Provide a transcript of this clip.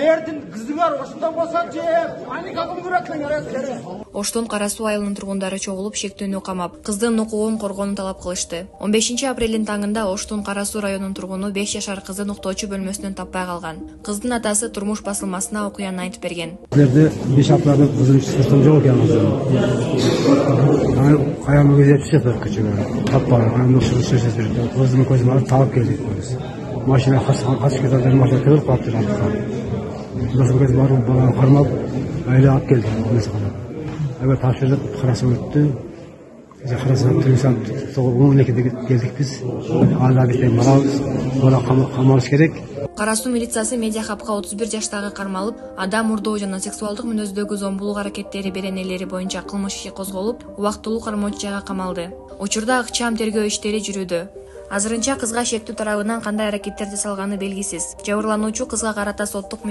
Эрдин кызыңар ошондон болсо же паника кылдырат. Оштон Кара Суу айылынын тургундары чогулуп шектүүнү камап, кыздын укугун коргоону талап кылышты. 15 апрелдин таңында Оштон Кара Суу районунун тургуну 5 жашар кызын уктоочу бөлмөсүнөн таппай калган. Кыздын атасы турмуш басылмасына окуяны айтып берген. 5 апрелде кызым сыртым жок экен. Аямы көзөтүп жатат көчөгө. Таппай, аямы шешесип, кызымын көзүм алып таап келдик биз. Машина качып кетет, машина кырып калыптыр антка. Кызым көзүм барып баланы кармап, айлы алып келдик. Evet taşırdık, Karas'a öttü. Karas'a öttüysem, 12'de geldik biz. Hala bir şey var, sonra kalmamız gerek. Кара Суу милициясы Медиа Хабга 31 жаштагы кармалып, адам урдоо жана сексуалдык мүнөздөгү зомбулук аракеттери беренелери боюнча кылмыш иши козголуп, убактылуу кармоочу жайга камалды. Учурда ыкчам тергөө иштери жүрүүдө. Азырынча кызга шектүү тарабынан кандай аракеттер жасалганы белгисиз. Жабырлануучу кызга карата соттук